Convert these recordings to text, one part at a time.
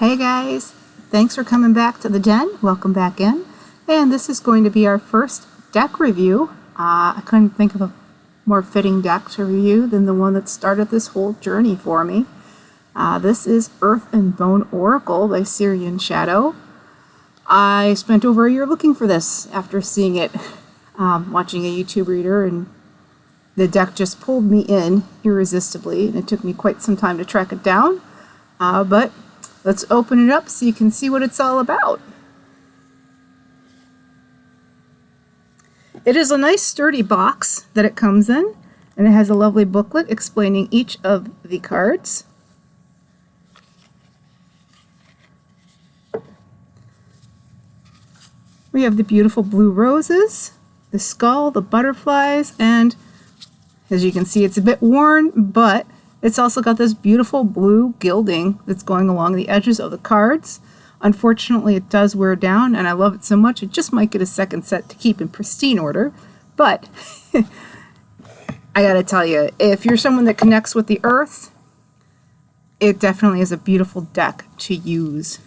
Hey guys, thanks for coming back to the den. Welcome back in. And this is going to be our first deck review. I couldn't think of a more fitting deck to review than the one that started this whole journey for me. This is Earth and Bone Oracle by Sirian Shadow. I spent over a year looking for this after seeing it, watching a YouTube reader, and the deck just pulled me in irresistibly, and it took me quite some time to track it down. But let's open it up so you can see what it's all about. It is a nice sturdy box that it comes in, and it has a lovely booklet explaining each of the cards. We have the beautiful blue roses, the skull, the butterflies, and as you can see, it's a bit worn, but it's also got this beautiful blue gilding that's going along the edges of the cards. Unfortunately, it does wear down, and I love it so much, it just might get a second set to keep in pristine order. But I gotta tell you, if you're someone that connects with the earth, it definitely is a beautiful deck to use.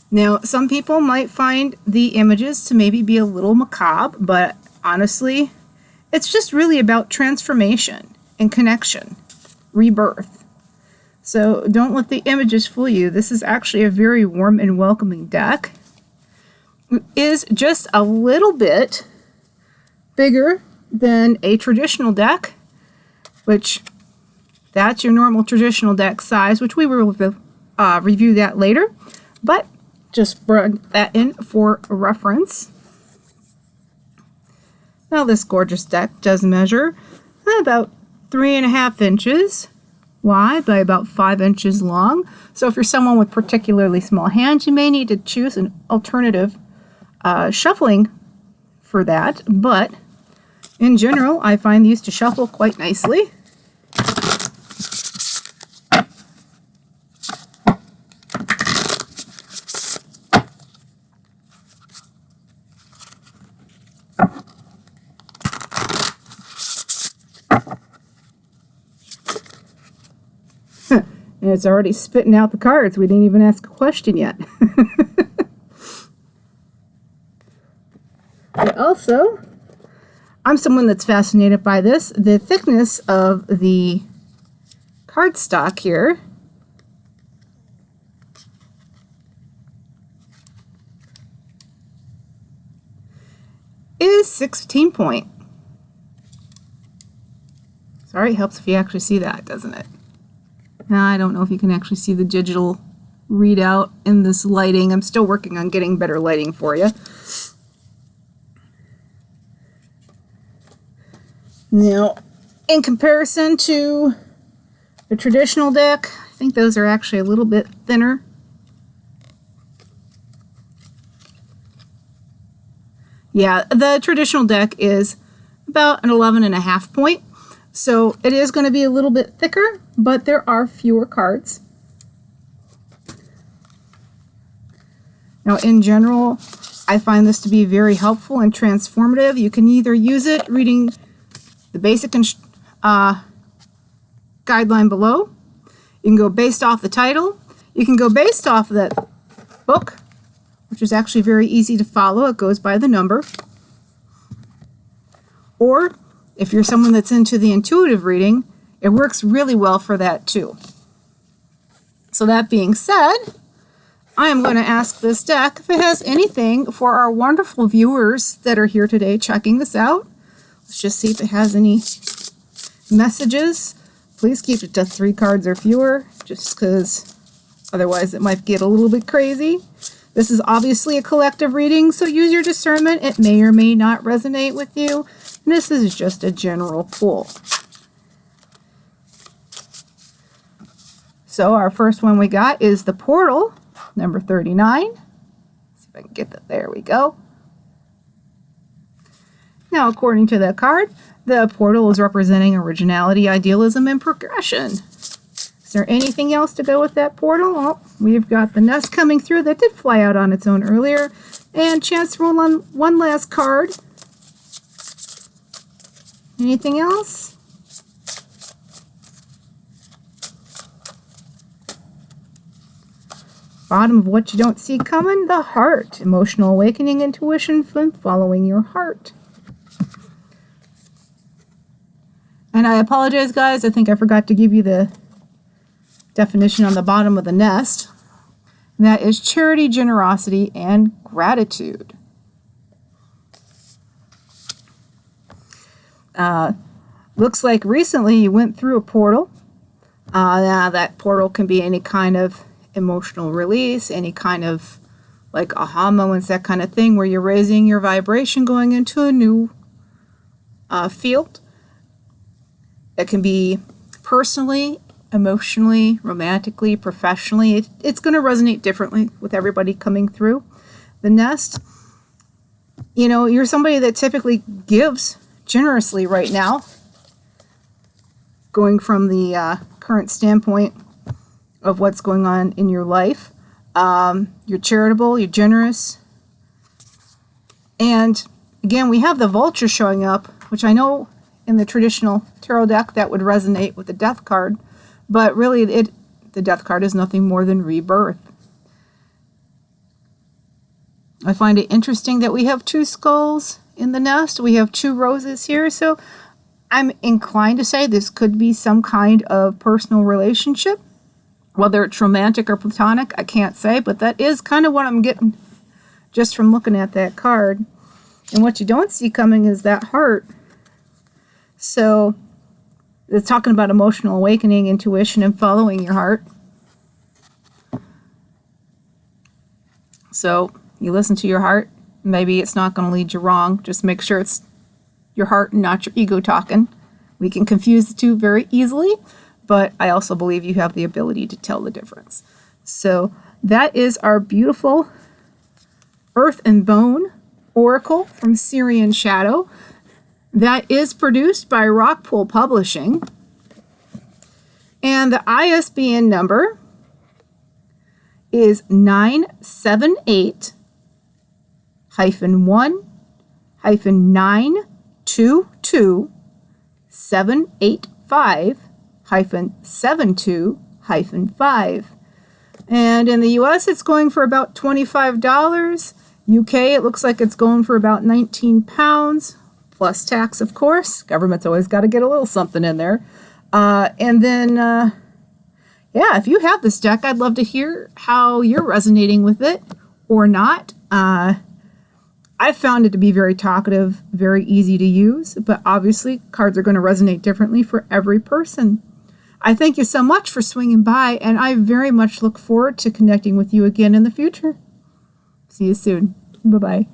Now, some people might find the images to maybe be a little macabre, but honestly, it's just really about transformation and connection. Rebirth. So don't let the images fool you. This is actually a very warm and welcoming deck. It is just a little bit bigger than a traditional deck, which that's your normal traditional deck size, which we will review that later, but just brought that in for reference. Now this gorgeous deck does measure about 3.5 inches wide by about 5 inches long. So if you're someone with particularly small hands, you may need to choose an alternative shuffling for that. But in general, I find these to shuffle quite nicely. And it's already spitting out the cards. We didn't even ask a question yet. But also, I'm someone that's fascinated by this. The thickness of the cardstock here is 16 point. Sorry, it helps if you actually see that, doesn't it? Now, I don't know if you can actually see the digital readout in this lighting. I'm still working on getting better lighting for you. Now, in comparison to the traditional deck, I think those are actually a little bit thinner. Yeah, the traditional deck is about an 11.5 point. So it is going to be a little bit thicker, but there are fewer cards. Now, in general, I find this to be very helpful and transformative. You can either use it reading the basic guideline below. You can go based off the title. You can go based off that book, which is actually very easy to follow. It goes by the number. Or if you're someone that's into the intuitive reading, it works really well for that too. So that being said, I am going to ask this deck if it has anything for our wonderful viewers that are here today checking this out. Let's just see if it has any messages. Please keep it to 3 cards or fewer, just because otherwise it might get a little bit crazy. This is obviously a collective reading, so use your discernment. It may or may not resonate with you. This is just a general pull. So our first one we got is the Portal, number 39. Let's see if I can get that. There we go. Now, according to that card, the portal is representing originality, idealism, and progression. Is there anything else to go with that portal? Well, we've got the nest coming through that did fly out on its own earlier. And chance to roll on one last card. Anything else? Bottom of what you don't see coming, the heart. Emotional awakening, intuition, following your heart. And I apologize, guys. I think I forgot to give you the definition on the bottom of the nest. And that is charity, generosity, and gratitude. Looks like recently you went through a portal. That portal can be any kind of emotional release, any kind of like aha moments, that kind of thing, where you're raising your vibration going into a new field. It can be personally, emotionally, romantically, professionally. It's going to resonate differently with everybody coming through the nest. You know, you're somebody that typically gives generously right now, going from the current standpoint of what's going on in your life. You're charitable, you're generous. And again, we have the vulture showing up, which I know in the traditional tarot deck that would resonate with the death card, but really the death card is nothing more than rebirth. I find it interesting that we have 2 skulls in the nest. We have 2 roses here, so I'm inclined to say this could be some kind of personal relationship. Whether it's romantic or platonic, I can't say, but that is kind of what I'm getting just from looking at that card. And what you don't see coming is that heart. So it's talking about emotional awakening, intuition, and following your heart. So you listen to your heart. Maybe it's not going to lead you wrong. Just make sure it's your heart and not your ego talking. We can confuse the two very easily, but I also believe you have the ability to tell the difference. So that is our beautiful Earth and Bone Oracle from Sirian Shadow. That is produced by RockPool Publishing. And the ISBN number is 978-1-922-785-72-5. And in the US, it's going for about $25. UK, it looks like it's going for about £19, plus tax, of course. Government's always got to get a little something in there. And then, yeah, if you have this deck, I'd love to hear how you're resonating with it or not. I found it to be very talkative, very easy to use, but obviously cards are going to resonate differently for every person. I thank you so much for swinging by, and I very much look forward to connecting with you again in the future. See you soon. Bye-bye.